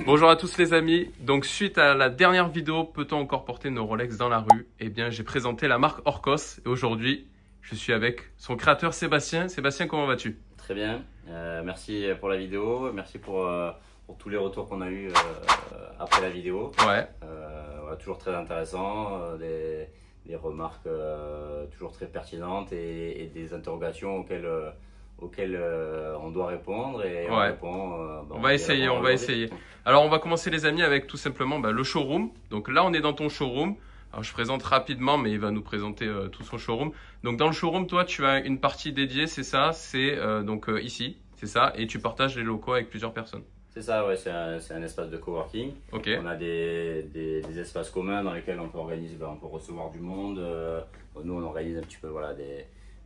Bonjour à tous les amis. Donc suite à la dernière vidéo, peut-on encore porter nos Rolex dans la rue? Eh bien j'ai présenté la marque Orcos et aujourd'hui je suis avec son créateur Sébastien. Sébastien, comment vas-tu? Très bien, merci pour la vidéo, merci pour tous les retours qu'on a eu après la vidéo. Ouais. Voilà, toujours très intéressant, des remarques toujours très pertinentes et des interrogations auxquelles on doit répondre et on Ouais. répond. On va essayer. Alors on va commencer les amis avec tout simplement le showroom. Donc là on est dans ton showroom. Alors je présente rapidement mais il va nous présenter tout son showroom. Donc dans le showroom toi tu as une partie dédiée, c'est ça, c'est ici, c'est ça, et tu partages les locaux avec plusieurs personnes. C'est ça, ouais, c'est un espace de coworking. Ok. On a des espaces communs dans lesquels on peut organiser, on peut recevoir du monde. Nous, on organise un petit peu voilà, des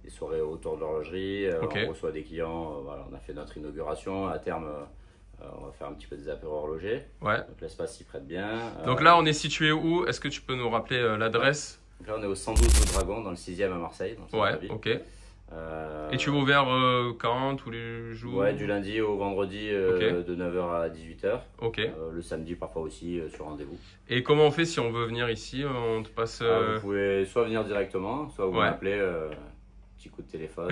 soirées autour de l'horlogerie. Ok. On reçoit des clients. Voilà, on a fait notre inauguration. À terme, on va faire un petit peu des apéros horlogers. Ouais. Donc l'espace s'y prête bien. Donc là on est situé où? Est-ce que tu peux nous rappeler l'adresse? Donc là, on est au 112 rue Dragon, dans le 6e à Marseille. Dans le Ouais, centre-ville. ok. Et tu es ouvert quand? Tous les jours? Ouais, du lundi au vendredi Ok. de 9h à 18h. Ok. Le samedi parfois aussi sur rendez-vous. Et comment on fait si on veut venir ici? On te passe. Vous pouvez soit venir directement, soit vous Ouais. m'appelez, petit coup de téléphone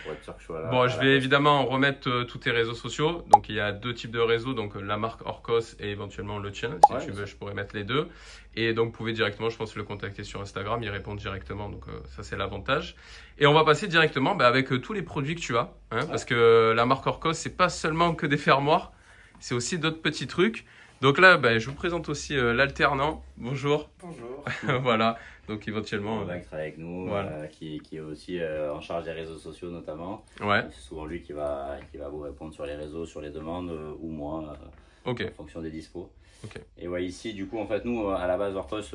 pour être sûr que je sois là. Bon, je vais évidemment remettre tous tes réseaux sociaux. Donc, il y a deux types de réseaux. Donc, la marque Orcos et éventuellement le tien. Si Ouais, tu bien veux, sûr. je pourrais mettre les deux. Et donc, vous pouvez directement, je pense, le contacter sur Instagram. Il répond directement. Donc, ça, c'est l'avantage. Et on va passer directement avec tous les produits que tu as. Hein, parce que la marque Orcos, c'est pas seulement que des fermoirs. C'est aussi d'autres petits trucs. Donc là, je vous présente aussi l'alternant. Bonjour. Bonjour. Voilà. Donc, éventuellement. Qui travaille avec nous, Voilà. qui est aussi en charge des réseaux sociaux notamment. Ouais. C'est souvent lui qui va vous répondre sur les réseaux, sur les demandes, ou moi, Ok. en fonction des dispos. Ok. Et ouais, ici, du coup, en fait, nous, à la base, Orcos,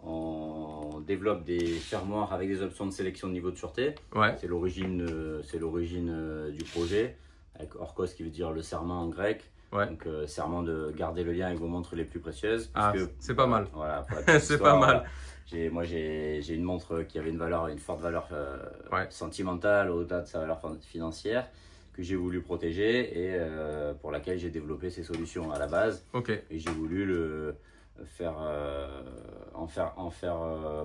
on développe des fermoirs avec des options de sélection de niveau de sûreté. Ouais. C'est l'origine du projet, avec Orcos qui veut dire le serment en grec. Ouais. Donc, serment de garder le lien avec vos montres les plus précieuses. Ah, c'est pas mal. Voilà, pour la petite C'est histoire, pas mal. Moi, j'ai une montre qui avait une forte valeur Ouais. sentimentale au-delà de sa valeur financière, que j'ai voulu protéger et pour laquelle j'ai développé ces solutions à la base. Ok. Et j'ai voulu en faire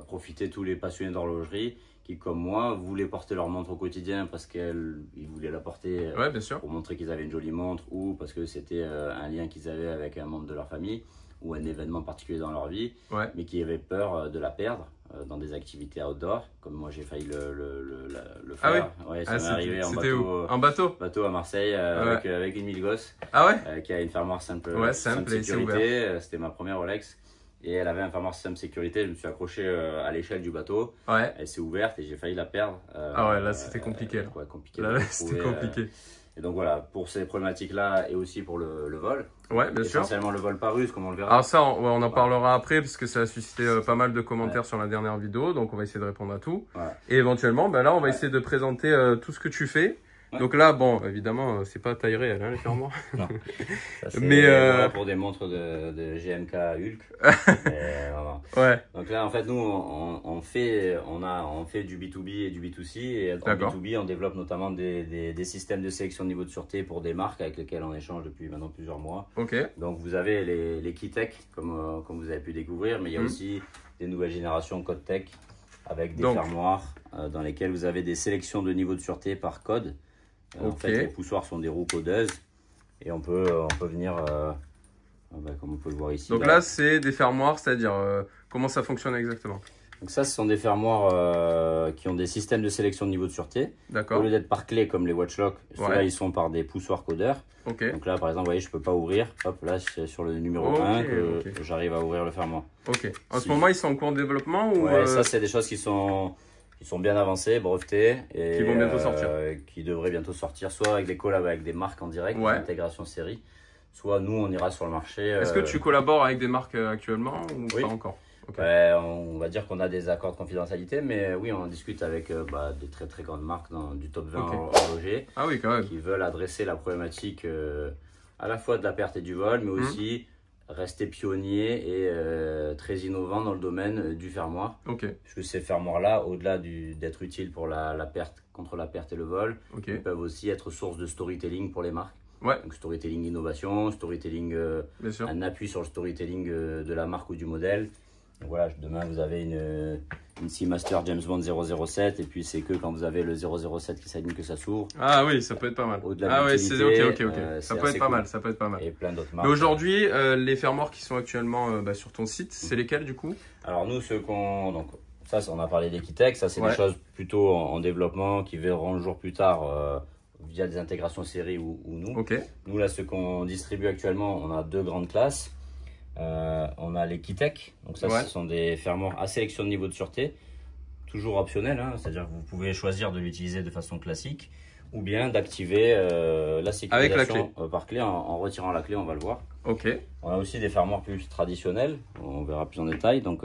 profiter tous les passionnés d'horlogerie qui, comme moi, voulaient porter leur montre au quotidien parce qu'ils voulaient la porter Ouais, bien sûr. pour montrer qu'ils avaient une jolie montre ou parce que c'était un lien qu'ils avaient avec un membre de leur famille ou un événement particulier dans leur vie, Ouais. mais qui avaient peur de la perdre dans des activités outdoor, comme moi j'ai failli le Ah faire. Ouais, ça m'est arrivé en c'était où? bateau, En bateau? à Marseille avec une Milgos Ah ouais? qui a une fermoire simple, Ouais, simple et c'est sécurité. C'était ma première Rolex. Et elle avait un fermoir simple sécurité. Je me suis accroché à l'échelle du bateau. Ouais. Elle s'est ouverte et j'ai failli la perdre. Ah ouais, là c'était compliqué. Ouais, compliqué. Là, de c'était retrouver, compliqué. Et donc voilà, pour ces problématiques-là et aussi pour le vol. Ouais, bien sûr. Essentiellement le vol par ruse, comme on le verra. Alors ça, on en parlera après parce que ça a suscité pas mal de commentaires sur la dernière vidéo. Donc on va essayer de répondre à tout. Ouais. Et éventuellement, là, on va essayer de présenter tout ce que tu fais. Ouais. Donc là, bon, évidemment, c'est pas taille réelle, hein, les fermoirs. Non. Ça, c'est Mais, voilà, pour des montres de GMK Hulk. Mais, voilà. Ouais, Donc là, en fait, nous, on fait du B2B et du B2C. Et en D'accord. B2B, on développe notamment des systèmes de sélection de niveau de sûreté pour des marques avec lesquelles on échange depuis maintenant plusieurs mois. ok. Donc vous avez les Keytech, comme vous avez pu découvrir, mais il y a aussi des nouvelles générations CodeTech avec des fermoirs dans lesquels vous avez des sélections de niveau de sûreté par code. En fait, les poussoirs sont des roues codeuses et on peut venir, comme on peut le voir ici. Donc là, c'est des fermoirs, c'est-à-dire comment ça fonctionne exactement? Donc ça, ce sont des fermoirs qui ont des systèmes de sélection de niveau de sûreté. Au D'accord. lieu d'être par clé comme les watchlocks, ceux-là, Ouais. ils sont par des poussoirs codeurs. Ok. Donc là, par exemple, vous voyez, je peux pas ouvrir. Hop, là, c'est sur le numéro Ok, 1 que ok. j'arrive à ouvrir le fermoir. Ok. En ce Si. moment, ils sont en cours de développement ou Ouais, ça, c'est des choses qui sont bien avancées, brevetées. Et Qui vont bientôt sortir. Qui devraient bientôt sortir, soit avec des collabs avec des marques en direct, Ouais. intégration série, soit nous, on ira sur le marché. Est-ce que tu collabores avec des marques actuellement ou Oui. pas encore? Ok. On va dire qu'on a des accords de confidentialité, mais oui, on discute avec des très très grandes marques du top 20 horloger Ah oui, quand même. qui veulent adresser la problématique à la fois de la perte et du vol, mais aussi rester pionnier et très innovant dans le domaine du fermoir. Ok. Puisque ces fermoirs-là, au-delà d'être utiles pour la perte, contre la perte et le vol, Ok. ils peuvent aussi être source de storytelling pour les marques. Ouais. Donc storytelling innovation, storytelling, Bien sûr. un appui sur le storytelling de la marque ou du modèle. Donc voilà, demain vous avez une Seamaster James Bond 007 et puis c'est que quand vous avez le 007 qui s'allume que ça s'ouvre. Ah oui, ça peut être pas mal. Au-delà Ah de ouais, c'est l'utilité, ok. Ça peut être pas mal, ça peut être pas mal. Et plein d'autres Mais marques. aujourd'hui, les fermoirs qui sont actuellement sur ton site, c'est lesquels du coup? Alors nous, donc ça, on a parlé d'Equitech, ça c'est des choses plutôt en développement qui verront le jour plus tard via des intégrations série ou nous. Ok. Nous là, ce qu'on distribue actuellement, on a 2 grandes classes. On a l'Equitech, donc ça ce sont des fermoirs à sélection de niveau de sûreté, toujours optionnel, hein, c'est-à-dire que vous pouvez choisir de l'utiliser de façon classique ou bien d'activer la sécurisation avec la clé. Par clé en retirant la clé, on va le voir. Ok. On a aussi des fermoirs plus traditionnels, on verra plus en détail, donc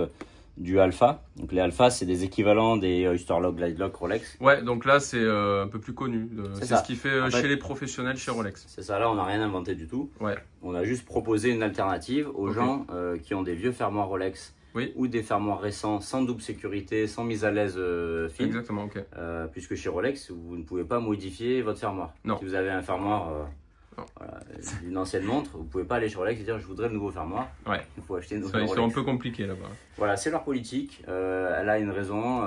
du Alpha. Donc les Alpha, c'est des équivalents des Oyster Lock, Glide Lock, Rolex. Ouais, donc là c'est un peu plus connu. C'est ce qui fait en fait, chez les professionnels, chez Rolex. C'est ça, là on n'a rien inventé du tout. Ouais. On a juste proposé une alternative aux gens qui ont des vieux fermoirs Rolex ou des fermoirs récents sans double sécurité, sans mise à l'aise fine. Exactement, ok. Puisque chez Rolex, vous ne pouvez pas modifier votre fermoir. Non. Si vous avez un fermoir d'une ancienne montre, vous ne pouvez pas aller chez Rolex et dire je voudrais le nouveau fermoir. Ouais. Il faut acheter une nouvelle Ils Rolex. sont un peu compliqués là-bas. Voilà, c'est leur politique. Elle a une raison.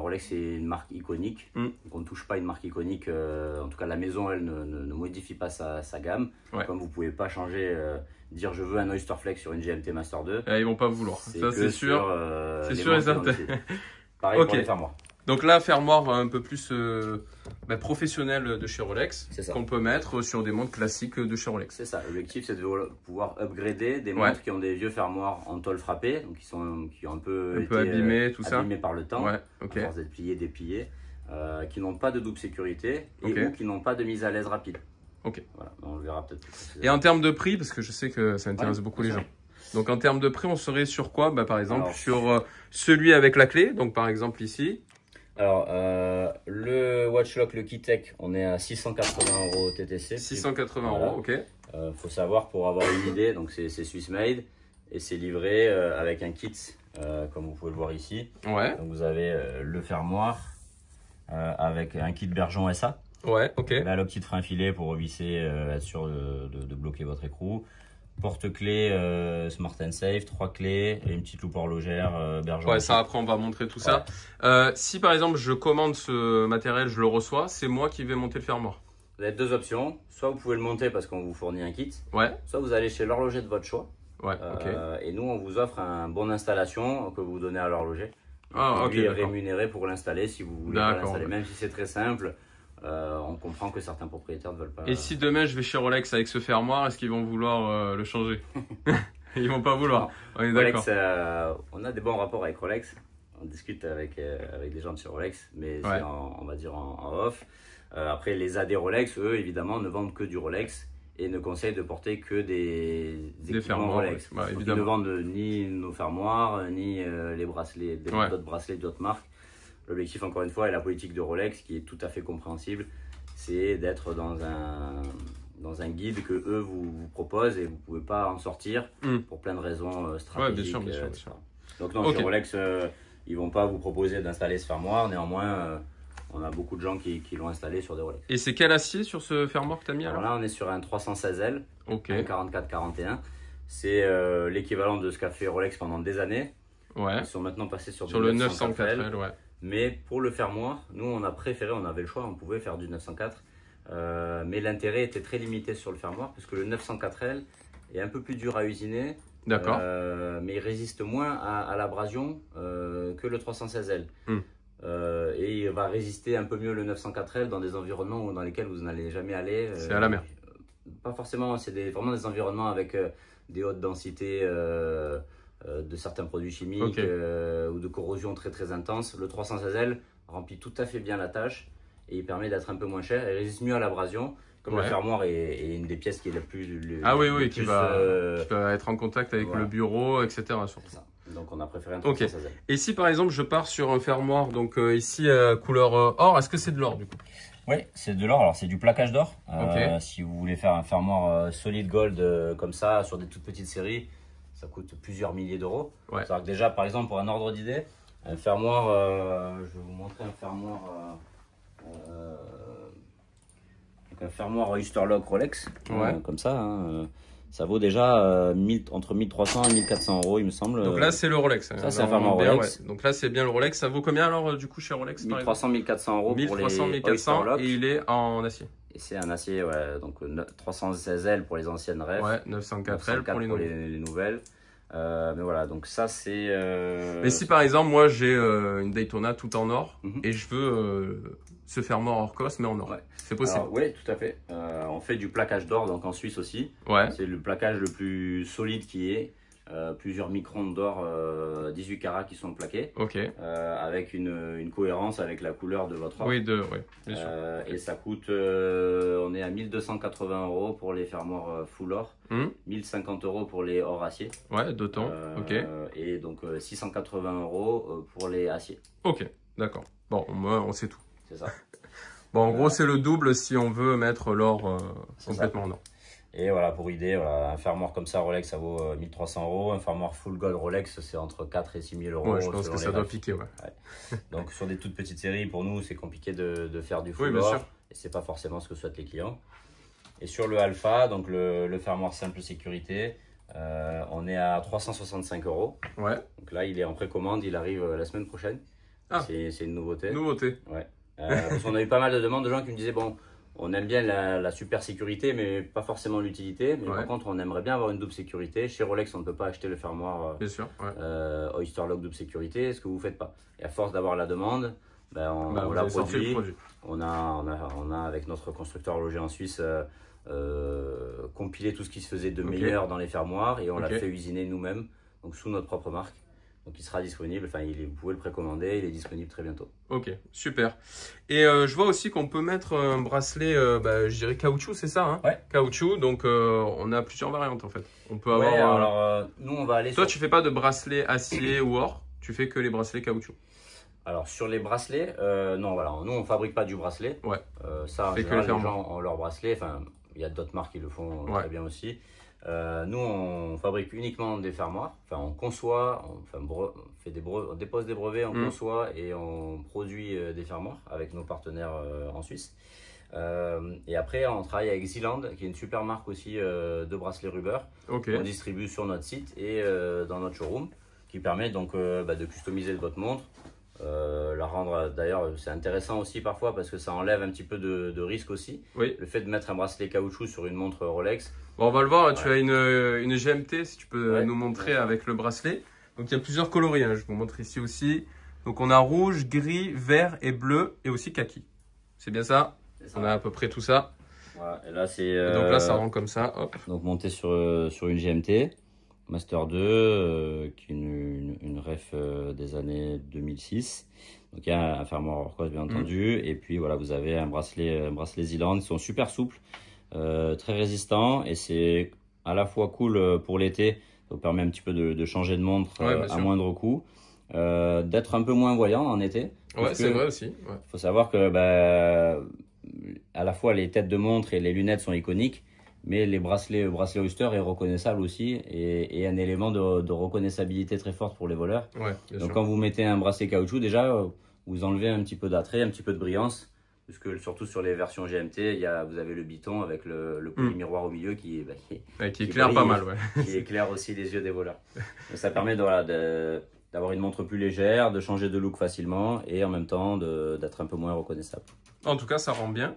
Rolex est une marque iconique. Donc on ne touche pas une marque iconique. En tout cas, la maison, elle ne modifie pas sa gamme. Ouais. Comme vous ne pouvez pas changer, dire je veux un Oyster Flex sur une GMT Master 2. Ils vont pas vouloir. Ça, c'est sûr. C'est sûr et certain. Pareil pour les fermoirs. Donc là, fermoir un peu plus professionnel de chez Rolex, qu'on peut mettre sur des montres classiques de chez Rolex. C'est ça, l'objectif c'est de pouvoir upgrader des montres qui ont des vieux fermoirs en tôle frappée, donc qui ont un peu été abîmés, abîmés par le temps, à force d'être pliés, dépliés, qui n'ont pas de double sécurité et ou qui n'ont pas de mise à l'aise rapide. Ok. Voilà, on le verra peut-être. Et en termes de prix, parce que je sais que ça intéresse beaucoup les gens. Donc en termes de prix, on serait sur quoi? Par exemple, sur celui avec la clé, donc par exemple ici. Alors, le Watchlock, le Keyltech, on est à 680 € TTC. 680 €, ok. Faut savoir, pour avoir une idée, donc c'est Swiss made et c'est livré avec un kit, comme vous pouvez le voir ici. Ouais. Donc vous avez le fermoir avec un kit Bergeon SA. Ouais, ok. Là, le petit frein filet pour revisser, être sûr de bloquer votre écrou. Porte-clés Smart & Safe, 3 clés et une petite loupe horlogère Bergeon. Ouais, ça après on va montrer tout ça. Si par exemple je commande ce matériel, je le reçois, c'est moi qui vais monter le fermoir. Vous avez 2 options, soit vous pouvez le monter parce qu'on vous fournit un kit, soit vous allez chez l'horloger de votre choix. Ouais, ok. Et nous on vous offre un bon d'installation que vous donnez à l'horloger. Lui est rémunéré pour l'installer si vous voulez pas l'installer, même si c'est très simple. On comprend que certains propriétaires ne veulent pas. Et si demain je vais chez Rolex avec ce fermoir, est-ce qu'ils vont vouloir le changer? Ils vont pas vouloir. On est d'accord. On a des bons rapports avec Rolex. On discute avec des gens de chez Rolex, mais c'est on va dire en off. Après, les AD Rolex, eux, évidemment, ne vendent que du Rolex et ne conseillent de porter que des équipements Rolex. Ils ne vendent ni nos fermoirs, ni les bracelets, d'autres bracelets d'autres marques. L'objectif, encore une fois, et la politique de Rolex, qui est tout à fait compréhensible, c'est d'être dans un guide que eux vous proposent et vous ne pouvez pas en sortir pour plein de raisons stratégiques. Ouais, bien sûr. Donc non, chez Rolex, ils ne vont pas vous proposer d'installer ce fermoir. Néanmoins, on a beaucoup de gens qui l'ont installé sur des Rolex. Et c'est quel acier sur ce fermoir que tu as mis alors là, on est sur un 316L, un 44-41. C'est l'équivalent de ce qu'a fait Rolex pendant des années. Ouais. Ils sont maintenant passés sur le 904L, ouais. Mais pour le fermoir, nous on a préféré, on avait le choix, on pouvait faire du 904. Mais l'intérêt était très limité sur le fermoir parce que le 904L est un peu plus dur à usiner. D'accord. Mais il résiste moins à l'abrasion que le 316L. Et il va résister un peu mieux le 904L dans des environnements dans lesquels vous n'allez jamais aller. C'est à la mer. Pas forcément, c'est vraiment des environnements avec des hautes densités de certains produits chimiques ou de corrosion très très intense. Le 316L remplit tout à fait bien la tâche et il permet d'être un peu moins cher et résiste mieux à l'abrasion. Comme le fermoir est une des pièces qui est la plus... qui va être en contact avec le bureau, etc. C'est ça. Donc on a préféré un 316L. Et si par exemple je pars sur un fermoir, donc ici couleur or, est-ce que c'est de l'or du coup? Oui, c'est de l'or. Alors c'est du plaquage d'or. Si vous voulez faire un fermoir solide gold comme ça sur des toutes petites séries, ça coûte plusieurs milliers d'euros. C'est-à-dire que déjà, par exemple, pour un ordre d'idée, un fermoir, je vais vous montrer un fermoir. Donc un fermoir Oyster Lock Rolex, comme ça. Hein, ça vaut déjà entre 1300 et 1400 euros, il me semble. Donc là, c'est le Rolex. Ça, c'est un fermoir Rolex. Ouais. Donc là, c'est bien le Rolex. Ça vaut combien alors, du coup, chez Rolex 1300, 1400 euros pour les 1300, 1400 et il est en acier. Et c'est un acier, ouais, donc 316L pour les anciennes refs. Ouais, 904L pour les nouvelles. Mais voilà, donc ça c'est... Mais si par exemple, moi j'ai une Daytona tout en or et je veux ce fermoir Orcos mais en or, c'est possible? Oui, tout à fait. On fait du plaquage d'or, donc en Suisse aussi. C'est le plaquage le plus solide qui est. Plusieurs microns d'or 18 carats qui sont plaqués, avec une cohérence avec la couleur de votre or. Oui, bien sûr. Et ça coûte, on est à 1280 euros pour les fermoirs full or, 1050 euros pour les or acier. Ouais, d'autant, et donc 680 euros pour les aciers. Ok, d'accord. Bon, on sait tout. C'est ça. Bon, en gros, c'est le double si on veut mettre l'or complètement en or. Et voilà, pour idée, un fermoir comme ça, Rolex, ça vaut 1300 euros. Un fermoir full gold Rolex, c'est entre 4 et 6 000 euros. Ouais, je pense que ça doit piquer, Donc, sur des toutes petites séries, pour nous, c'est compliqué de faire du full or. Et c'est pas forcément ce que souhaitent les clients. Et sur le Alpha, donc le fermoir simple sécurité, on est à 365 euros. Ouais. Donc là, il est en précommande, il arrive la semaine prochaine. C'est une nouveauté. Ouais. Parce qu'on a eu pas mal de demandes de gens qui me disaient, bon, on aime bien la super sécurité, mais pas forcément l'utilité. Mais par contre, on aimerait bien avoir une double sécurité. Chez Rolex, on ne peut pas acheter le fermoir Oyster Lock double sécurité. Est-ce que vous ne faites pas? Et à force d'avoir la demande, on l'a produit. On a, avec notre constructeur logé en Suisse, compilé tout ce qui se faisait de meilleur dans les fermoirs et on l'a fait usiner nous-mêmes, donc sous notre propre marque. Donc il sera disponible, enfin vous pouvez le précommander, il est disponible très bientôt. Ok, super. Et je vois aussi qu'on peut mettre un bracelet, je dirais caoutchouc, c'est ça, hein? Caoutchouc, donc on a plusieurs variantes en fait. On peut avoir. Alors nous on va aller. Toi tu fais pas de bracelet acier ou or, tu fais que les bracelets caoutchouc. Alors sur les bracelets, non voilà, nous on fabrique pas du bracelet. Ça, en général, les gens ont leur bracelet, enfin il y a d'autres marques qui le font très bien aussi. Nous, on fabrique uniquement des fermoirs. Enfin, on conçoit, on dépose des brevets, on conçoit et on produit des fermoirs avec nos partenaires en Suisse. Et après, on travaille avec Zealand, qui est une super marque aussi de bracelets Ruber. On distribue sur notre site et dans notre showroom, qui permet donc de customiser votre montre. La rendre, d'ailleurs, c'est intéressant aussi parfois parce que ça enlève un petit peu de risque aussi. Le fait de mettre un bracelet caoutchouc sur une montre Rolex. Bon, on va le voir, tu as une GMT, si tu peux nous montrer avec le bracelet. Donc il y a plusieurs coloris, hein. Je vous montre ici aussi. Donc on a rouge, gris, vert et bleu et aussi kaki. C'est bien ça? On a à peu près tout ça. Voilà. Et là, c'est. Donc là, ça rentre comme ça. Hop. Donc monté sur une GMT. Master 2, qui est une ref des années 2006. Donc il y a un fermoir Orcos bien entendu. Et puis voilà, vous avez un bracelet Zealand. Ils sont super souples, très résistants. Et c'est à la fois cool pour l'été. Ça vous permet un petit peu de changer de montre à moindre coût. D'être un peu moins voyant en été. Ouais, c'est vrai aussi. Il faut savoir que à la fois les têtes de montre et les lunettes sont iconiques. Mais les bracelets Oyster est reconnaissable aussi et un élément de reconnaissabilité très forte pour les voleurs. Donc quand vous mettez un bracelet caoutchouc, déjà vous enlevez un petit peu d'attrait, un petit peu de brillance, puisque surtout sur les versions GMT, vous avez le biton avec le polymiroir au milieu qui éclaire brille, pas mal, qui éclaire aussi les yeux des voleurs. Donc ça permet d'avoir une montre plus légère, de changer de look facilement et en même temps d'être un peu moins reconnaissable. En tout cas, ça rend bien,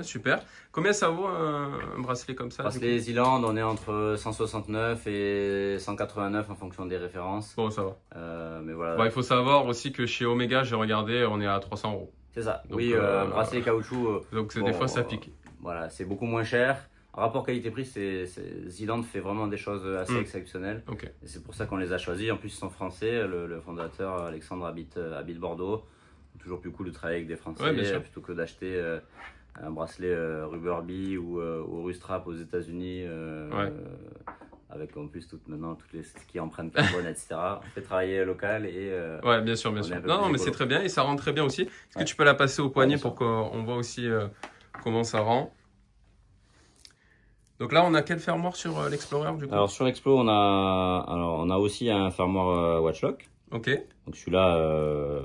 super. Combien ça vaut un bracelet comme ça? Bracelet Zealand, on est entre 169 et 189 en fonction des références. Bon, ça va. Mais voilà. Bon, il faut savoir aussi que chez Omega, j'ai regardé, on est à 300 euros. C'est ça. Donc, un bracelet caoutchouc. Donc des fois, ça pique. Voilà, c'est beaucoup moins cher. Rapport qualité-prix, Zealand fait vraiment des choses assez exceptionnelles. Et c'est pour ça qu'on les a choisis. En plus, ils sont français. Le fondateur, Alexandre, habite Bordeaux. Toujours plus cool de travailler avec des Français plutôt que d'acheter un bracelet Ruber Bee ou Rustrap aux États-Unis avec en plus maintenant toutes les qui empreintes carbone, etc. On fait travailler local et ouais, bien sûr. Non, mais c'est très bien et ça rend très bien aussi. Est-ce que tu peux la passer au poignet pour qu'on voit aussi comment ça rend? Donc là, on a quel fermoir sur l'Explorer du coup? Alors sur l'Explo, on a aussi un fermoir Watchlock. Donc celui-là.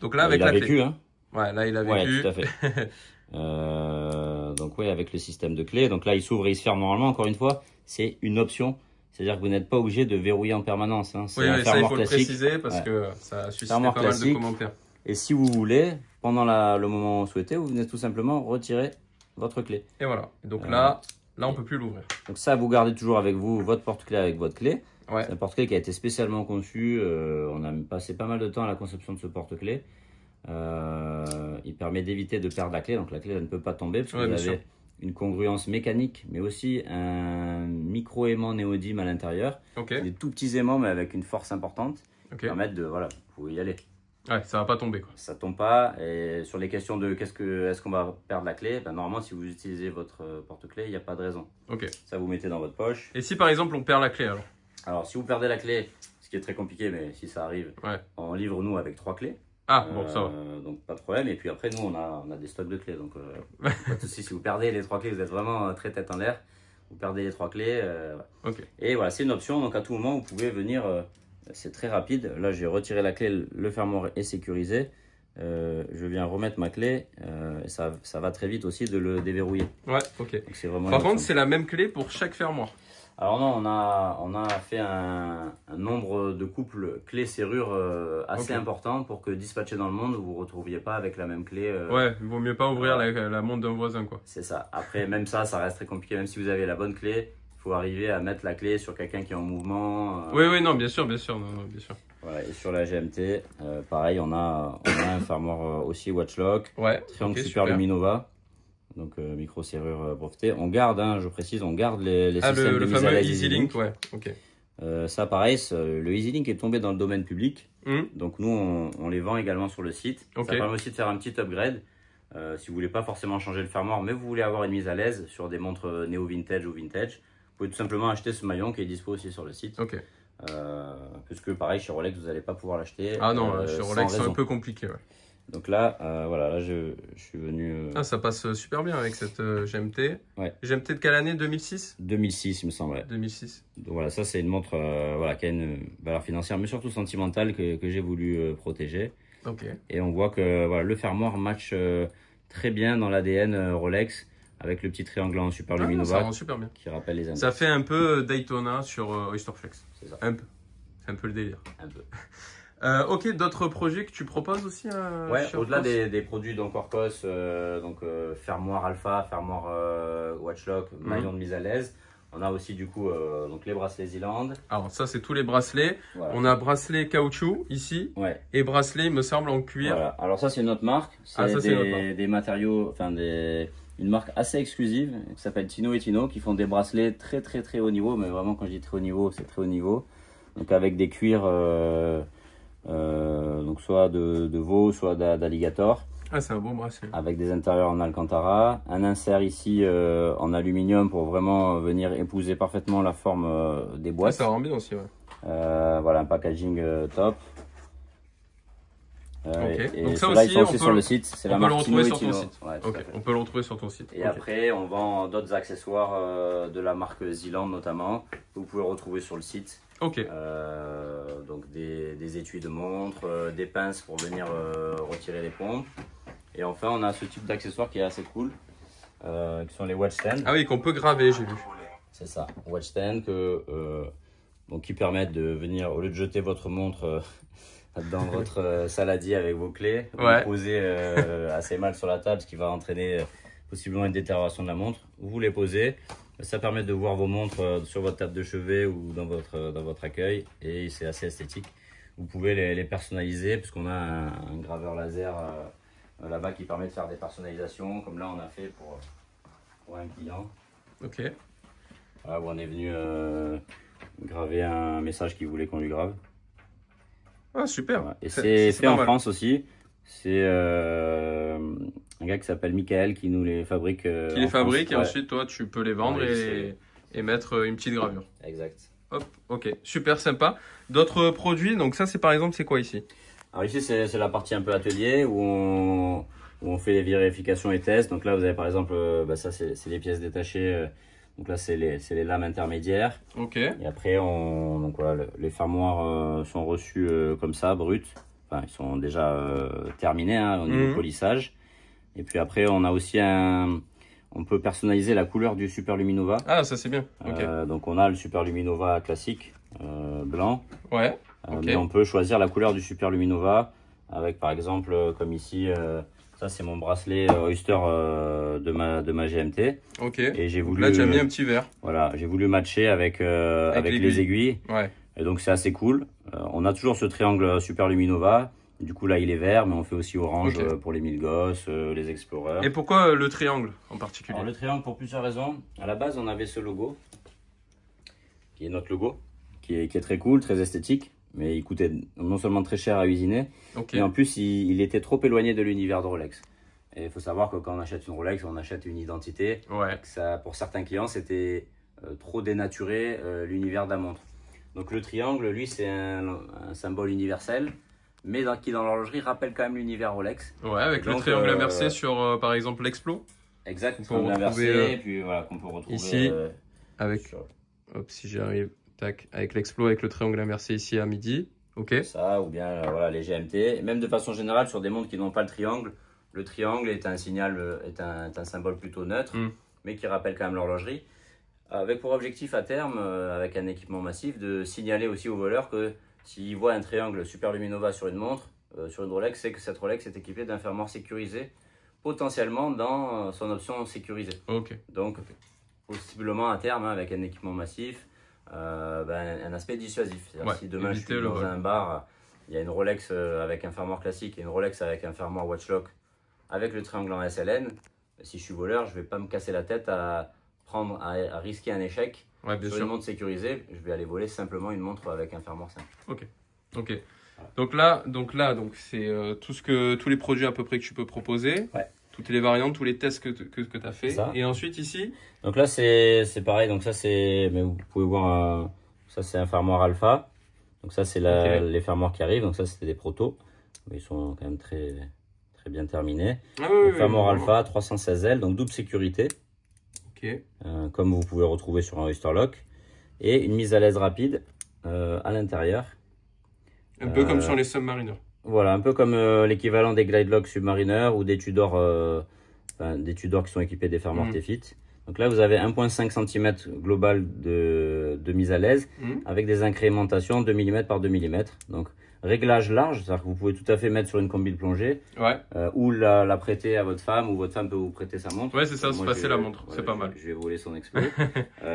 Donc là, avec il a vécu, hein. Ouais, là, il a vécu. Ouais, tout à fait. Donc oui, avec le système de clé. Donc là, il s'ouvre et il se ferme normalement. Encore une fois, c'est une option. C'est-à-dire que vous n'êtes pas obligé de verrouiller en permanence. Hein. Oui, ça, il faut le préciser parce que ça a suscité pas mal de commentaires. Et si vous voulez, pendant le moment souhaité, vous venez tout simplement retirer votre clé. Et voilà. Et donc là, on peut plus l'ouvrir. Donc ça, vous gardez toujours avec vous votre porte-clé avec votre clé. Ouais. C'est un porte-clé qui a été spécialement conçu. On a passé pas mal de temps à la conception de ce porte-clé. Il permet d'éviter de perdre la clé. Donc la clé elle ne peut pas tomber parce que vous avez une congruence mécanique, mais aussi un micro-aimant néodyme à l'intérieur. Des tout petits aimants, mais avec une force importante. Qui permettent de, voilà, vous pouvez y aller. Ouais, ça va pas tomber quoi. Ça tombe pas. Et sur les questions de est-ce qu'on va perdre la clé, ben, normalement si vous utilisez votre porte-clé, il n'y a pas de raison. Ça vous mettez dans votre poche. Et si par exemple on perd la clé alors? Alors si vous perdez la clé, ce qui est très compliqué, mais si ça arrive, on livre nous avec 3 clés. Ah bon, ça va. Donc pas de problème. Et puis après nous on a des stocks de clés. Donc pas de souci, si vous perdez les 3 clés, vous êtes vraiment très tête en l'air. Vous perdez les 3 clés. Et voilà, c'est une option. Donc à tout moment vous pouvez venir. C'est très rapide. Là, j'ai retiré la clé, le fermoir est sécurisé. Je viens remettre ma clé. Ça va très vite aussi de le déverrouiller. Ouais, ok. Donc, vraiment par contre, c'est la même clé pour chaque fermoir. Alors non, on a fait un nombre de couples clé-serrure assez important pour que dispatché dans le monde, vous ne vous retrouviez pas avec la même clé. Ouais, il vaut mieux pas ouvrir la montre d'un voisin, quoi. C'est ça. Après, même ça reste très compliqué. Même si vous avez la bonne clé, il faut arriver à mettre la clé sur quelqu'un qui est en mouvement. Oui, non, bien sûr. Voilà, et sur la GMT, pareil, on a un fermoir aussi Watchlock, triangle super Luminova, donc micro-serrure brevetée. On garde, je précise, on garde les systèmes de mise à l'aise EasyLink. Ça, pareil, le EasyLink est tombé dans le domaine public, donc nous, on les vend également sur le site. Ça permet aussi de faire un petit upgrade. Si vous voulez pas forcément changer le fermoir, mais vous voulez avoir une mise à l'aise sur des montres néo-vintage ou vintage, vous pouvez tout simplement acheter ce maillon qui est dispo aussi sur le site. Puisque pareil, chez Rolex, vous n'allez pas pouvoir l'acheter. Ah non, chez Rolex, c'est un peu compliqué. Donc là, voilà, là je suis venu... ça passe super bien avec cette GMT. GMT de quelle année? 2006? 2006, il me semble. 2006. Donc voilà, ça c'est une montre qui a une valeur financière, mais surtout sentimentale que j'ai voulu protéger. Et on voit que voilà, le fermoir match très bien dans l'ADN Rolex. Avec le petit triangle en super Luminova, ça rend super bien. Qui rappelle les index. Ça fait un peu Daytona sur Oysterflex. C'est ça. Un peu. C'est un peu le délire. Un peu. D'autres projets que tu proposes aussi au-delà des produits d'Orcos, fermoir Alpha, fermoir Watchlock, maillon de mise à l'aise. On a aussi du coup donc les bracelets Zealand. Alors ça c'est tous les bracelets. On a bracelet caoutchouc ici et bracelet il me semble en cuir. Voilà. Alors ça c'est notre marque. C'est des matériaux, une marque assez exclusive qui s'appelle Tino & Tino qui font des bracelets très haut niveau, mais vraiment quand je dis très haut niveau, c'est très haut niveau. Donc avec des cuirs donc soit de veau, soit d'alligator. C'est un beau bracelet. Avec des intérieurs en alcantara, un insert ici en aluminium pour vraiment venir épouser parfaitement la forme des boîtes. Ça rend bien aussi, voilà, un packaging top. Et donc ça aussi, ils sont aussi sur le site. C'est la marque Tino & Tino. On peut le retrouver sur ton site. Et après, on vend d'autres accessoires de la marque Zealand notamment. Vous pouvez retrouver sur le site. Donc des étuis de montre, des pinces pour venir retirer les pompes. Et enfin, on a ce type d'accessoires qui est assez cool, qui sont les watch stands. Ah oui, qu'on peut graver, j'ai vu. C'est ça, watch stand qui permettent de venir, au lieu de jeter votre montre dans votre saladier avec vos clés, vous posez assez mal sur la table, ce qui va entraîner possiblement une détérioration de la montre. Vous les posez, ça permet de voir vos montres sur votre table de chevet ou dans votre accueil, et c'est assez esthétique. Vous pouvez les personnaliser, puisqu'on a un graveur laser là-bas qui permet de faire des personnalisations, comme là on a fait pour un client. Voilà, où on est venu graver un message qu'il voulait qu'on lui grave. Ah super. Voilà. Et c'est fait en France aussi. C'est un gars qui s'appelle Michael qui nous les fabrique. Qui les fabrique et ensuite toi tu peux les vendre et mettre une petite gravure. Exact. Hop, ok, super sympa. D'autres produits, donc ça c'est par exemple c'est quoi ici? Alors ici c'est la partie un peu atelier où on fait les vérifications et tests. Donc là vous avez par exemple, ça c'est les pièces détachées. Donc là, c'est les lames intermédiaires. Et après, les fermoirs sont reçus comme ça, bruts. Enfin, ils sont déjà terminés au niveau polissage. Et puis après, on a aussi on peut personnaliser la couleur du Super Luminova. Ah, ça c'est bien. Okay. Donc on a le Super Luminova classique, blanc. Ouais. Okay. Mais on peut choisir la couleur du Super Luminova avec par exemple, comme ici, ça c'est mon bracelet Oyster de ma GMT. Ok. Et j'ai voulu. Là tu as mis un petit vert. Voilà, j'ai voulu matcher avec les aiguilles. Ouais. Et donc c'est assez cool. On a toujours ce triangle Super Luminova. Du coup là il est vert, mais on fait aussi orange pour les mille gosses, les explorers. Et pourquoi le triangle en particulier? Alors le triangle pour plusieurs raisons. À la base on avait ce logo, qui est notre logo, qui est très cool, très esthétique. Mais il coûtait non seulement très cher à usiner, mais en plus il était trop éloigné de l'univers de Rolex. Et il faut savoir que quand on achète une Rolex, on achète une identité. Ouais. Ça, pour certains clients, c'était trop dénaturé l'univers de la montre. Donc le triangle, lui, c'est un symbole universel, mais qui dans l'horlogerie rappelle quand même l'univers Rolex. Ouais, avec le triangle inversé sur par exemple l'Explo. Exact, triangle inversé, et puis voilà, qu'on peut retrouver ici avec. Hop, si j'y arrive. Tac, avec l'Explo, avec le triangle inversé ici à midi. Ok. Ça, ou bien voilà, les GMT. Et même de façon générale, sur des montres qui n'ont pas le triangle est un signal, est un symbole plutôt neutre, mais qui rappelle quand même l'horlogerie. Avec pour objectif à terme, avec un équipement massif, de signaler aussi aux voleurs que s'ils voient un triangle Super Luminova sur une montre, sur une Rolex, c'est que cette Rolex est équipée d'un fermoir sécurisé, potentiellement dans son option sécurisée. Ok. Donc, possiblement à terme, avec un équipement massif, un aspect dissuasif. Si demain je suis dans un bar, il y a une Rolex avec un fermoir classique et une Rolex avec un fermoir Watchlock avec le triangle en SLN, si je suis voleur, je ne vais pas me casser la tête à risquer un échec sur une montre sécurisée. Je vais aller voler simplement une montre avec un fermoir simple. Ok. Voilà. Donc là, c'est tous les produits à peu près que tu peux proposer. Ouais. Toutes les variantes, tous les tests que tu as fait. Et ensuite ici. Donc là c'est pareil. Donc ça mais vous pouvez voir ça c'est un fermoir alpha. Donc ça c'est les fermoirs qui arrivent. Donc ça c'était des protos, mais ils sont quand même très bien terminés. Fermoir alpha 316L, donc double sécurité. Comme vous pouvez retrouver sur un Oyster Lock, et une mise à l'aise rapide à l'intérieur. Un peu comme sur les Submariners. Voilà, un peu comme l'équivalent des Glide Lock Submariner ou des Tudor qui sont équipés des fermoirs T-Fit. Donc là, vous avez 1,5 cm global de mise à l'aise avec des incrémentations 2 mm par 2 mm. Donc réglage large, c'est-à-dire que vous pouvez tout à fait mettre sur une combi de plongée ou la prêter à votre femme, ou votre femme peut vous prêter sa montre. Ouais, c'est ça, se passer la montre, c'est pas mal. Je vais voler son Explo.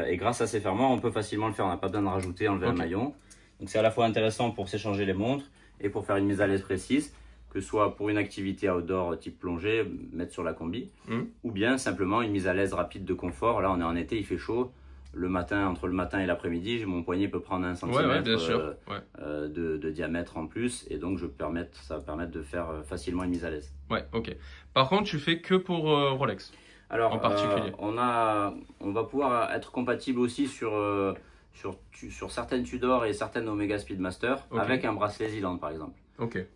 Et grâce à ces fermoirs, on peut facilement le faire, on n'a pas besoin de rajouter, enlever un maillon. Donc c'est à la fois intéressant pour s'échanger les montres et pour faire une mise à l'aise précise, que ce soit pour une activité outdoor type plongée, mettre sur la combi, ou bien simplement une mise à l'aise rapide de confort. Là on est en été, il fait chaud. Entre le matin et l'après-midi, mon poignet peut prendre 1 cm de diamètre en plus, et donc ça va permettre de faire facilement une mise à l'aise. Ouais, ok. Par contre, tu fais que pour Rolex. Alors, en particulier. On va pouvoir être compatible aussi sur certaines Tudor et certaines Omega Speedmaster avec un bracelet Zealand par exemple.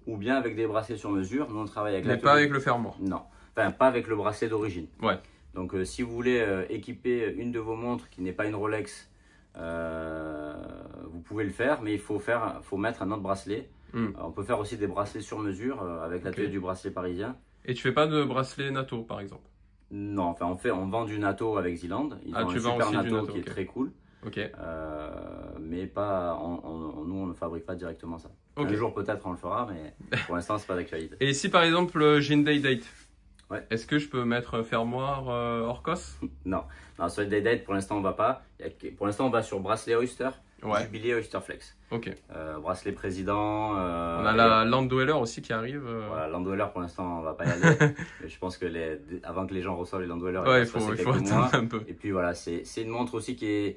Ou bien avec des bracelets sur mesure. Nous on travaille avec. Mais pas avec le fermoir. Non, enfin pas avec le bracelet d'origine. Ouais. Donc si vous voulez équiper une de vos montres qui n'est pas une Rolex, vous pouvez le faire, mais il faut mettre un autre bracelet. On peut faire aussi des bracelets sur mesure avec l'atelier du bracelet parisien. Et tu fais pas de bracelet NATO par exemple? Non, enfin on vend du NATO avec Zealand. Ils ont un super NATO qui est très cool. Mais pas, nous on ne fabrique pas directement ça. Un jour peut-être on le fera, mais pour l'instant c'est pas d'actualité. Et si par exemple j'ai une day date, est-ce que je peux mettre fermoir Orcos? Non, sur les day date pour l'instant on va pas. Pour l'instant on va sur bracelet Oyster, Jubilee Oyster Flex. Bracelet président. On a la Land Dweller aussi qui arrive. Voilà, Land Dweller pour l'instant on va pas y aller. Je pense que avant que les gens reçoivent les Land Dweller, il faut attendre un peu. Et puis voilà, c'est une montre aussi qui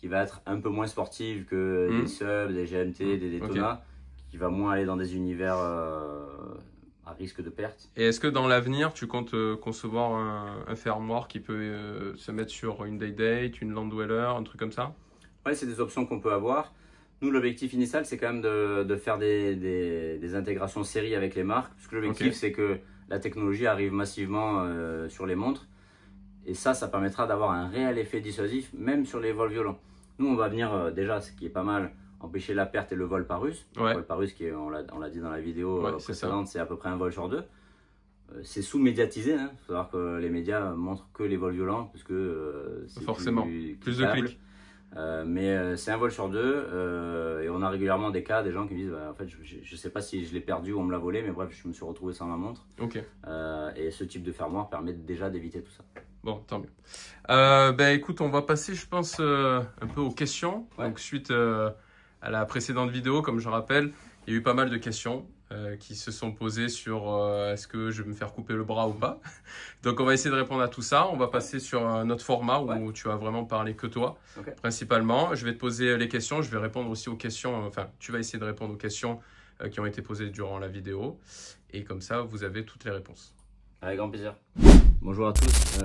va être un peu moins sportive que des Sub, des GMT, des Daytona, qui va moins aller dans des univers à risque de perte. Et est-ce que dans l'avenir, tu comptes concevoir un fermoir qui peut se mettre sur une Day Date, une Land Dweller, un truc comme ça? Ouais, c'est des options qu'on peut avoir. Nous, l'objectif initial, c'est quand même de faire des intégrations série avec les marques, parce que l'objectif, c'est que la technologie arrive massivement sur les montres. Et ça permettra d'avoir un réel effet dissuasif, même sur les vols violents. Nous, on va venir déjà, ce qui est pas mal, empêcher la perte et le vol par ruse. Le vol par ruse, on l'a dit dans la vidéo précédente, c'est à peu près un vol sur 2. c'est sous-médiatisé. Il faut savoir que les médias montrent que les vols violents parce que c'est forcément plus de clics. Mais c'est un vol sur deux et on a régulièrement des cas, des gens qui me disent en fait je sais pas si je l'ai perdu ou on me l'a volé, mais bref je me suis retrouvé sans ma montre. Et ce type de fermoir permet déjà d'éviter tout ça. Bon, tant mieux. Écoute, on va passer je pense un peu aux questions. Donc suite à la précédente vidéo, comme je rappelle, il y a eu pas mal de questions qui se sont posées sur est-ce que je vais me faire couper le bras ou pas. Donc on va essayer de répondre à tout ça. On va passer sur un autre format où tu vas vraiment parler que toi, principalement. Je vais te poser les questions, je vais répondre aussi aux questions, enfin tu vas essayer de répondre aux questions qui ont été posées durant la vidéo. Et comme ça, vous avez toutes les réponses. Avec grand plaisir. Bonjour à tous.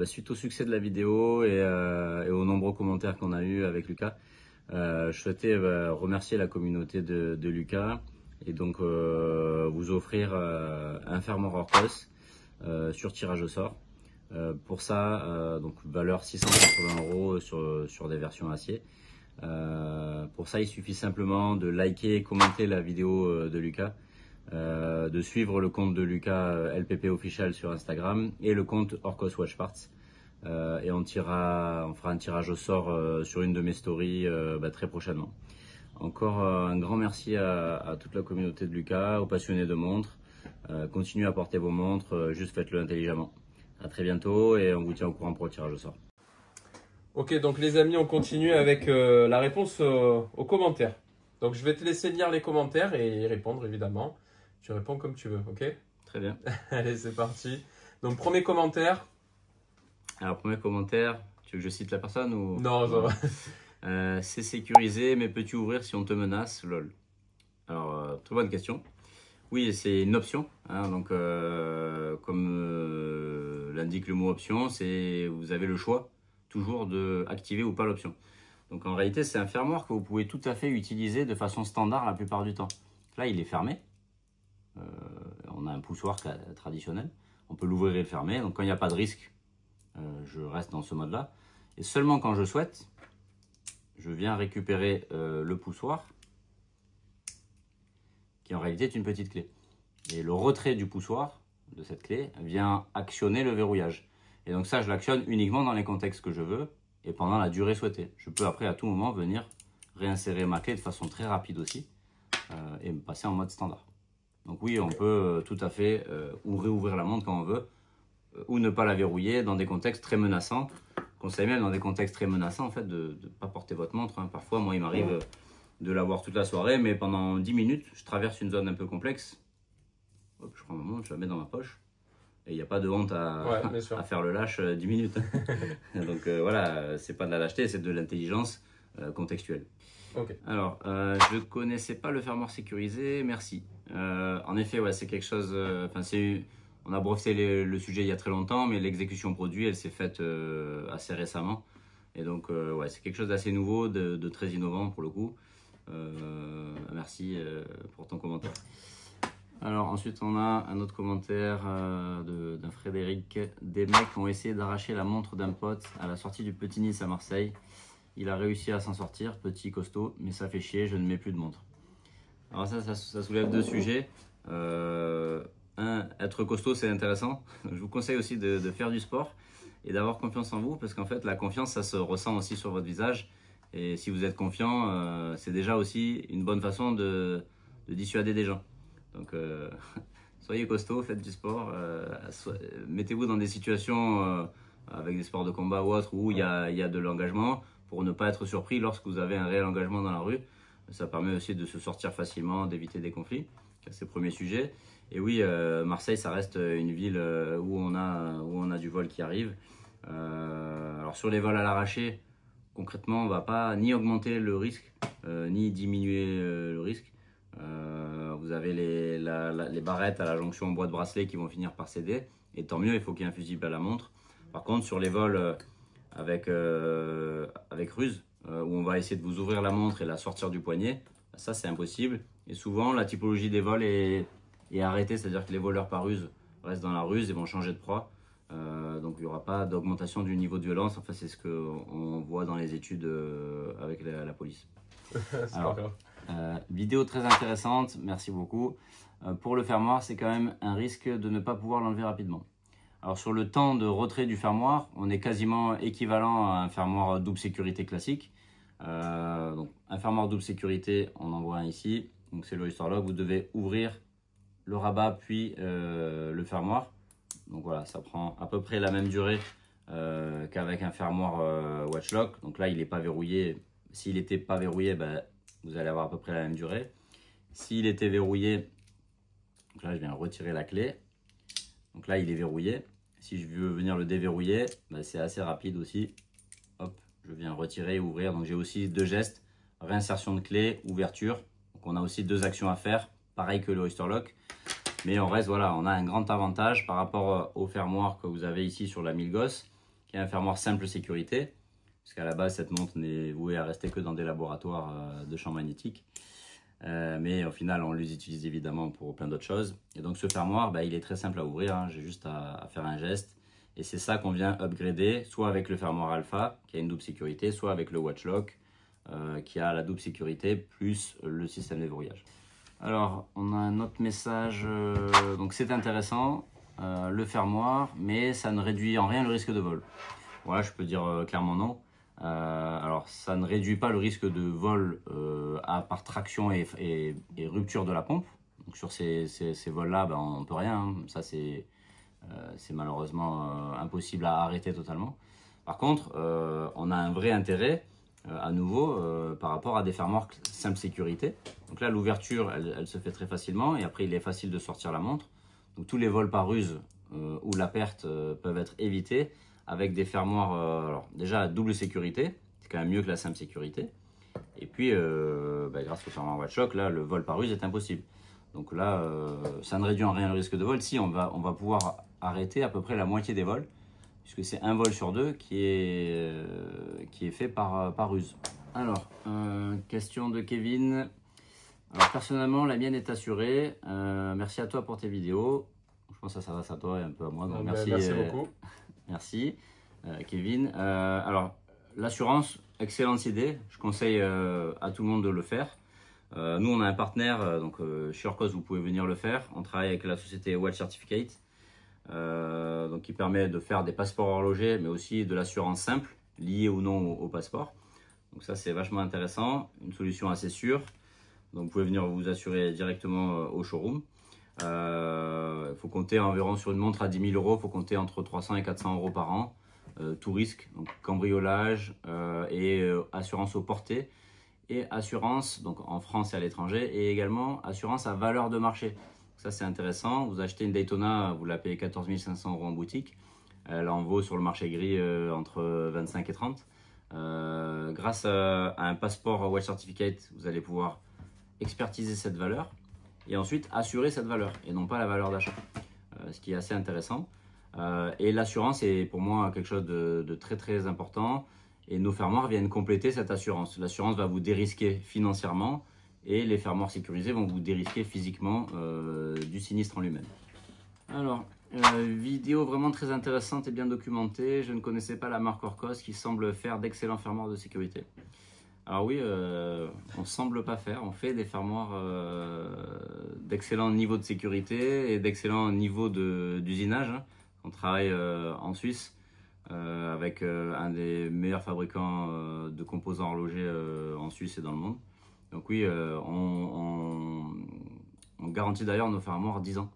Suite au succès de la vidéo et aux nombreux commentaires qu'on a eu avec Lucas, je souhaitais remercier la communauté de Lucas et donc vous offrir un fermoir Orcos sur tirage au sort. Pour ça, donc valeur 680 € sur des versions acier. Pour ça, il suffit simplement de liker et commenter la vidéo de Lucas, de suivre le compte de Lucas LPP Official sur Instagram et le compte Orcos Watch Parts. Et on fera un tirage au sort sur une de mes stories très prochainement. Encore un grand merci à toute la communauté de Lucas, aux passionnés de montres. Continuez à porter vos montres, juste faites-le intelligemment. À très bientôt et on vous tient au courant pour le tirage au sort. Ok, donc les amis, on continue avec la réponse aux commentaires. Donc je vais te laisser lire les commentaires et y répondre évidemment. Tu réponds comme tu veux, ok? Très bien. Allez, c'est parti. Donc premier commentaire. Alors premier commentaire, tu veux que je cite la personne ou... Non, ça va. C'est sécurisé, mais peux-tu ouvrir si on te menace? Lol. Alors, très bonne question. Oui, c'est une option. Donc, comme l'indique le mot option, vous avez le choix toujours de activer ou pas l'option. Donc, en réalité, c'est un fermoir que vous pouvez tout à fait utiliser de façon standard la plupart du temps. Là, il est fermé. On a un poussoir traditionnel. On peut l'ouvrir et le fermer. Donc, quand il n'y a pas de risque, je reste dans ce mode-là. Et seulement quand je souhaite, je viens récupérer le poussoir, qui en réalité est une petite clé. Et le retrait du poussoir, de cette clé, vient actionner le verrouillage. Et donc ça, je l'actionne uniquement dans les contextes que je veux et pendant la durée souhaitée. Je peux après, à tout moment, venir réinsérer ma clé de façon très rapide aussi et me passer en mode standard. Donc oui, on peut tout à fait réouvrir la montre quand on veut ou ne pas la verrouiller dans des contextes très menaçants. Conseille même dans des contextes très menaçants en fait de ne pas porter votre montre. Parfois, moi, il m'arrive de l'avoir toute la soirée, mais pendant 10 minutes, je traverse une zone un peu complexe. Hop, je prends ma montre, je la mets dans ma poche. Et il n'y a pas de honte à faire le lâche 10 minutes. Donc voilà, c'est pas de la lâcheté, c'est de l'intelligence contextuelle. Okay. Alors, je ne connaissais pas le fermoir sécurisé, merci. En effet, ouais, c'est quelque chose... on a breveté le sujet il y a très longtemps, mais l'exécution produit, elle s'est faite assez récemment. Et donc, ouais, c'est quelque chose d'assez nouveau, de très innovant pour le coup. Merci pour ton commentaire. Alors ensuite, on a un autre commentaire d'un Frédéric. Des mecs ont essayé d'arracher la montre d'un pote à la sortie du Petit Nice à Marseille. Il a réussi à s'en sortir, petit, costaud, mais ça fait chier, je ne mets plus de montre. Alors ça soulève deux sujets. Être costaud, c'est intéressant. Je vous conseille aussi de faire du sport et d'avoir confiance en vous, parce qu'en fait, la confiance, ça se ressent aussi sur votre visage. Et si vous êtes confiant, c'est déjà aussi une bonne façon de dissuader des gens. Donc, soyez costaud, faites du sport, mettez-vous dans des situations avec des sports de combat ou autres où il y a de l'engagement pour ne pas être surpris lorsque vous avez un réel engagement dans la rue. Ça permet aussi de se sortir facilement, d'éviter des conflits. C'est le premier sujet. Et oui, Marseille, ça reste une ville où on a du vol qui arrive. Alors sur les vols à l'arraché, concrètement, on ne va pas ni augmenter le risque, ni diminuer le risque. Vous avez les barrettes à la jonction en bois de bracelet qui vont finir par céder. Et tant mieux, il faut qu'il y ait un fusible à la montre. Par contre, sur les vols avec ruse, où on va essayer de vous ouvrir la montre et la sortir du poignet, ça c'est impossible. Et souvent, la typologie des vols est arrêtée, c'est-à-dire que les voleurs par ruse restent dans la ruse et vont changer de proie. Donc il n'y aura pas d'augmentation du niveau de violence. Enfin, c'est ce qu'on voit dans les études avec la police. Alors, vidéo très intéressante, merci beaucoup. pour le fermoir, c'est quand même un risque de ne pas pouvoir l'enlever rapidement. Alors sur le temps de retrait du fermoir, on est quasiment équivalent à un fermoir double sécurité classique. Donc un fermoir double sécurité, on en voit un ici. Donc c'est le Oyster Lock, vous devez ouvrir le rabat puis le fermoir. Donc voilà, ça prend à peu près la même durée qu'avec un fermoir Watchlock. Donc là, il n'est pas verrouillé. S'il n'était pas verrouillé, ben, vous allez avoir à peu près la même durée. S'il était verrouillé, donc là, je viens retirer la clé. Donc là, il est verrouillé. Si je veux venir le déverrouiller, ben, c'est assez rapide aussi. Hop, je viens retirer et ouvrir. Donc j'ai aussi deux gestes, réinsertion de clé, ouverture. Donc on a aussi deux actions à faire, pareil que le Oyster Lock. Mais on reste, voilà, on a un grand avantage par rapport au fermoir que vous avez ici sur la Milgauss, qui est un fermoir simple sécurité. Parce qu'à la base, cette montre n'est vouée à rester que dans des laboratoires de champs magnétiques. Mais au final, on les utilise évidemment pour plein d'autres choses. Et donc ce fermoir, bah, il est très simple à ouvrir, hein. J'ai juste à faire un geste. Et c'est ça qu'on vient upgrader, soit avec le fermoir Alpha, qui a une double sécurité, soit avec le Watchlock, qui a la double sécurité, plus le système de verrouillage. Alors, on a un autre message, donc c'est intéressant, le fermoir, mais ça ne réduit en rien le risque de vol. Voilà, je peux dire clairement non. Alors, ça ne réduit pas le risque de vol par traction et rupture de la pompe. Donc, sur ces vols-là, ben, on ne peut rien. Hein. Ça, c'est malheureusement impossible à arrêter totalement. Par contre, on a un vrai intérêt, à nouveau, par rapport à des fermoirs simple sécurité. Donc là, l'ouverture, elle se fait très facilement et après, il est facile de sortir la montre. Donc, tous les vols par ruse ou la perte peuvent être évités avec des fermoirs, alors déjà double sécurité, c'est quand même mieux que la simple sécurité. Et puis, grâce au fermoir Watchlock, là, le vol par ruse est impossible. Donc là, ça ne réduit en rien le risque de vol. Si, on va pouvoir arrêter à peu près la moitié des vols, puisque c'est un vol sur deux qui est fait par ruse. Alors, question de Kevin. Alors, personnellement, la mienne est assurée. Merci à toi pour tes vidéos. Je pense que ça s'adresse à toi et un peu à moi. Donc merci beaucoup. Merci, Kevin. Alors, l'assurance, excellente idée. Je conseille à tout le monde de le faire. Nous, on a un partenaire, donc chez Orcos, vous pouvez venir le faire. On travaille avec la société Watch Certificate, donc qui permet de faire des passeports horlogers, mais aussi de l'assurance simple, liée ou non au passeport. Donc ça, c'est vachement intéressant, une solution assez sûre. Donc vous pouvez venir vous assurer directement au showroom. Il faut compter environ sur une montre à 10 000 euros, il faut compter entre 300 et 400 euros par an. Tout risque, donc cambriolage et assurance au porté. Et assurance, donc en France et à l'étranger, et également assurance à valeur de marché. Ça, c'est intéressant. Vous achetez une Daytona, vous la payez 14 500 euros en boutique. Elle en vaut sur le marché gris entre 25 et 30. Grâce à un passeport Watch Certificate, vous allez pouvoir expertiser cette valeur et ensuite assurer cette valeur et non pas la valeur d'achat. Ce qui est assez intéressant. Et l'assurance est pour moi quelque chose de très très important. Et nos fermoirs viennent compléter cette assurance. L'assurance va vous dérisquer financièrement et les fermoirs sécurisés vont vous dérisquer physiquement du sinistre en lui-même. Alors, vidéo vraiment très intéressante et bien documentée. Je ne connaissais pas la marque Orcos qui semble faire d'excellents fermoirs de sécurité. Alors oui, on ne semble pas faire. On fait des fermoirs d'excellent niveau de sécurité et d'excellent niveau d'usinage. Hein. On travaille en Suisse. Avec un des meilleurs fabricants de composants horlogers en Suisse et dans le monde. Donc oui, on garantit d'ailleurs nos fermoirs 10 ans.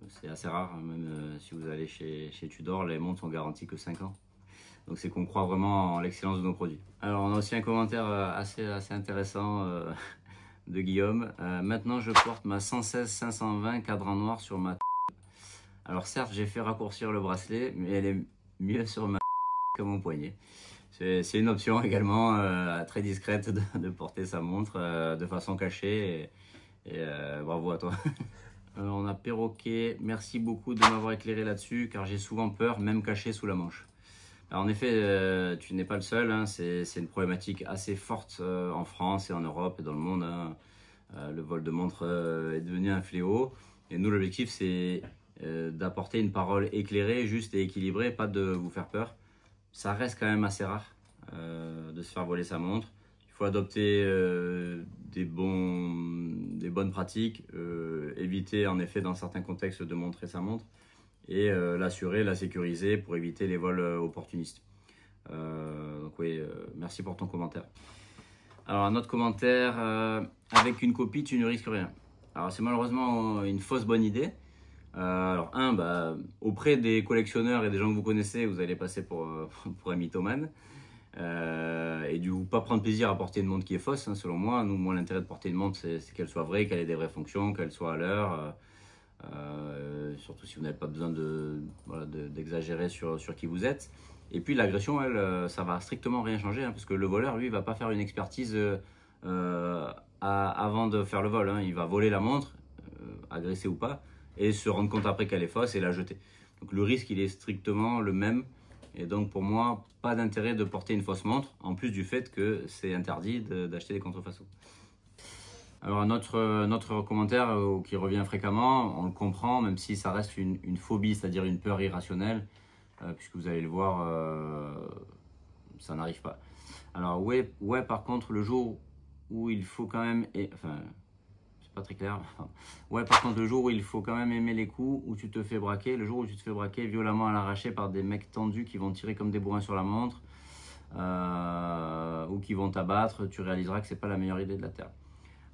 C'est assez rare, même si vous allez chez Tudor, les montres sont garanties que 5 ans. Donc c'est qu'on croit vraiment en l'excellence de nos produits. Alors on a aussi un commentaire assez intéressant de Guillaume. Maintenant je porte ma 116-520 cadran noir sur ma... Alors certes j'ai fait raccourcir le bracelet, mais elle est mieux sur ma que mon poignet. C'est une option également très discrète de porter sa montre de façon cachée et bravo à toi. Alors on a Perroquet, merci beaucoup de m'avoir éclairé là-dessus car j'ai souvent peur, même caché sous la manche. Alors en effet, tu n'es pas le seul, hein, c'est une problématique assez forte en France et en Europe et dans le monde. Hein. Le vol de montre est devenu un fléau et nous l'objectif c'est d'apporter une parole éclairée, juste et équilibrée, pas de vous faire peur. Ça reste quand même assez rare de se faire voler sa montre. Il faut adopter des bonnes pratiques éviter en effet dans certains contextes de montrer sa montre et l'assurer, la sécuriser pour éviter les vols opportunistes. Donc oui, merci pour ton commentaire. Alors un autre commentaire, avec une copie tu ne risques rien. Alors c'est malheureusement une fausse bonne idée. Alors auprès des collectionneurs et des gens que vous connaissez, vous allez passer pour un mythomane. Et du coup pas prendre plaisir à porter une montre qui est fausse, hein, selon moi. Moi l'intérêt de porter une montre c'est qu'elle soit vraie, qu'elle ait des vraies fonctions, qu'elle soit à l'heure. Surtout si vous n'avez pas besoin d'exagérer sur qui vous êtes. Et puis l'agression, elle, ça va strictement rien changer, hein, parce que le voleur, lui, va pas faire une expertise avant de faire le vol. Hein. Il va voler la montre, agresser ou pas, et se rendre compte après qu'elle est fausse et la jeter. Donc le risque, il est strictement le même. Et donc pour moi, pas d'intérêt de porter une fausse montre, en plus du fait que c'est interdit d'acheter des contrefaçons. Alors un autre commentaire qui revient fréquemment, on le comprend, même si ça reste une phobie, c'est-à-dire une peur irrationnelle, puisque vous allez le voir, ça n'arrive pas. Alors ouais, par contre, le jour où il faut quand même, enfin, c'est pas très clair. Ouais, par contre, le jour où il faut quand même aimer les coups, où tu te fais braquer, le jour où tu te fais braquer violemment à l'arraché par des mecs tendus qui vont tirer comme des bourrins sur la montre, ou qui vont t'abattre, tu réaliseras que c'est pas la meilleure idée de la Terre.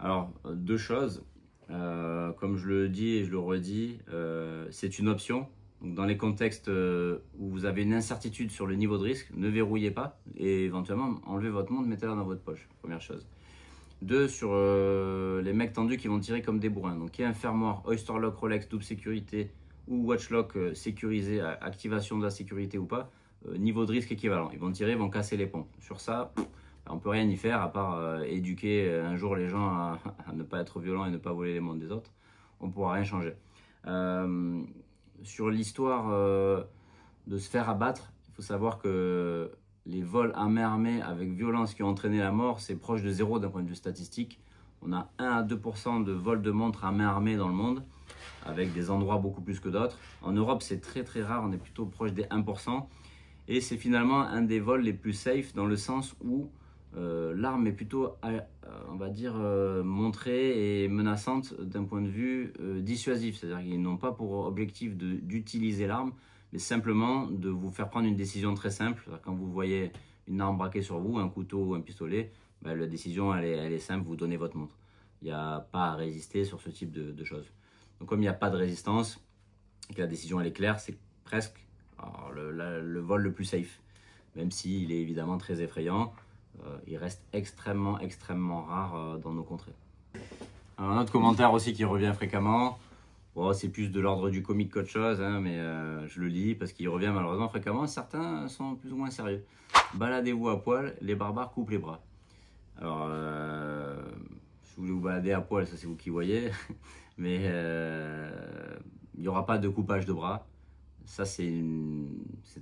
Alors, deux choses, comme je le dis et je le redis, c'est une option. Donc, dans les contextes où vous avez une incertitude sur le niveau de risque, ne verrouillez pas et éventuellement enlevez votre montre, mettez-la dans votre poche, première chose. Deux, sur les mecs tendus qui vont tirer comme des bourrins. Donc, il y a un fermoir Oyster Lock Rolex double sécurité ou Watch Lock sécurisé, activation de la sécurité ou pas, niveau de risque équivalent. Ils vont tirer, ils vont casser les pompes. Sur ça, on ne peut rien y faire à part éduquer un jour les gens à ne pas être violents et ne pas voler les montres des autres. On ne pourra rien changer. Sur l'histoire de se faire abattre, il faut savoir que les vols à main armée avec violence qui ont entraîné la mort, c'est proche de zéro d'un point de vue statistique. On a 1 à 2% de vols de montres à main armée dans le monde, avec des endroits beaucoup plus que d'autres. En Europe, c'est très très rare, on est plutôt proche des 1%. Et c'est finalement un des vols les plus safe dans le sens où l'arme est plutôt, on va dire, montrée et menaçante d'un point de vue dissuasif. C'est-à-dire qu'ils n'ont pas pour objectif d'utiliser l'arme, mais simplement de vous faire prendre une décision très simple. Quand vous voyez une arme braquée sur vous, un couteau ou un pistolet, la décision elle est simple, vous donnez votre montre. Il n'y a pas à résister sur ce type de choses. Donc comme il n'y a pas de résistance, et que la décision elle est claire, c'est presque le vol le plus safe. Même s'il est évidemment très effrayant, il reste extrêmement rare dans nos contrées. Alors, un autre commentaire aussi qui revient fréquemment, bon, c'est plus de l'ordre du comique qu'autre chose, hein, mais je le lis parce qu'il revient malheureusement fréquemment. Certains sont plus ou moins sérieux. Baladez-vous à poil, les barbares coupent les bras. Alors, si vous voulez vous balader à poil, ça c'est vous qui voyez, mais il n'y aura pas de coupage de bras. Ça c'est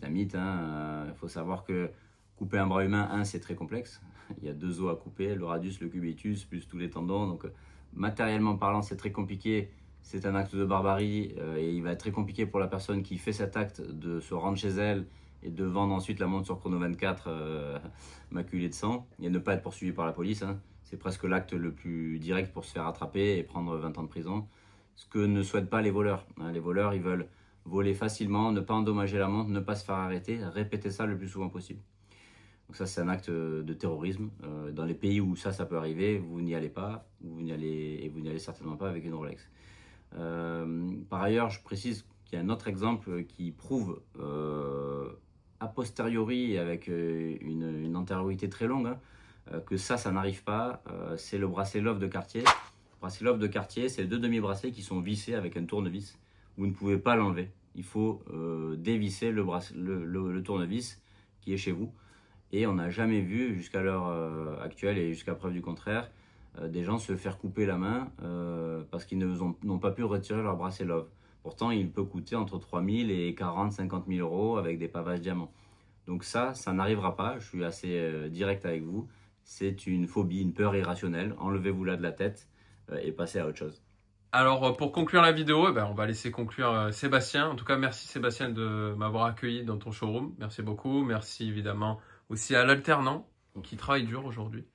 un mythe, hein. Faut savoir que couper un bras humain, c'est très complexe. Il y a 2 os à couper, le radius, le cubitus, plus tous les tendons. Donc, matériellement parlant, c'est très compliqué. C'est un acte de barbarie et il va être très compliqué pour la personne qui fait cet acte de se rendre chez elle et de vendre ensuite la montre sur Chrono24 maculée de sang et ne pas être poursuivi par la police. Hein. C'est presque l'acte le plus direct pour se faire attraper et prendre 20 ans de prison. Ce que ne souhaitent pas les voleurs. Hein. Les voleurs, ils veulent voler facilement, ne pas endommager la montre, ne pas se faire arrêter, répéter ça le plus souvent possible. Donc ça, c'est un acte de terrorisme. Dans les pays où ça peut arriver, vous n'y allez pas, vous n'y allez certainement pas avec une Rolex. Par ailleurs, je précise qu'il y a un autre exemple qui prouve a posteriori, avec une antériorité très longue, hein, que ça n'arrive pas. C'est le bracelet Love de Cartier. Le bracelet Love de Cartier, c'est 2 demi-bracelets qui sont vissés avec un tournevis. Vous ne pouvez pas l'enlever. Il faut dévisser le tournevis qui est chez vous. Et on n'a jamais vu, jusqu'à l'heure actuelle et jusqu'à preuve du contraire, des gens se faire couper la main parce qu'ils n'ont pas pu retirer leur bracelet Love. Pourtant, il peut coûter entre 3 000 et 40 50 000 euros avec des pavages diamants. Donc ça n'arrivera pas. Je suis assez direct avec vous. C'est une phobie, une peur irrationnelle. Enlevez-vous-la de la tête et passez à autre chose. Alors, pour conclure la vidéo, on va laisser conclure Sébastien. En tout cas, merci Sébastien de m'avoir accueilli dans ton showroom. Merci beaucoup. Merci évidemment aussi à l'alternant qui travaille dur aujourd'hui.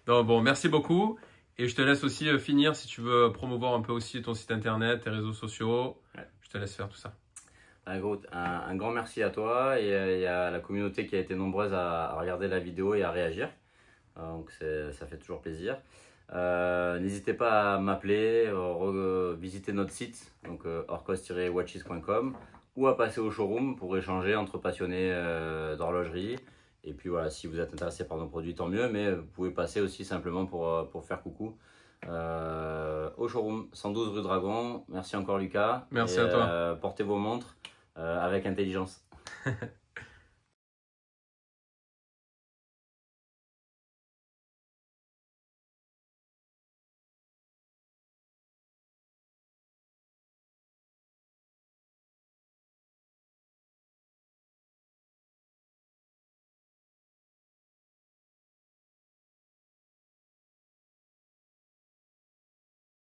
Donc bon, merci beaucoup. Et je te laisse aussi finir si tu veux promouvoir un peu aussi ton site internet, tes réseaux sociaux. Ouais. Je te laisse faire tout ça. Un grand merci à toi et à la communauté qui a été nombreuse à regarder la vidéo et à réagir. Donc ça fait toujours plaisir. N'hésitez pas à m'appeler, visiter notre site, donc orcos-watches.com, ou à passer au showroom pour échanger entre passionnés d'horlogerie. Et puis voilà, si vous êtes intéressé par nos produits, tant mieux, mais vous pouvez passer aussi simplement pour faire coucou au showroom 112 rue Dragon. Merci encore Lucas. Merci à toi. Portez vos montres avec intelligence.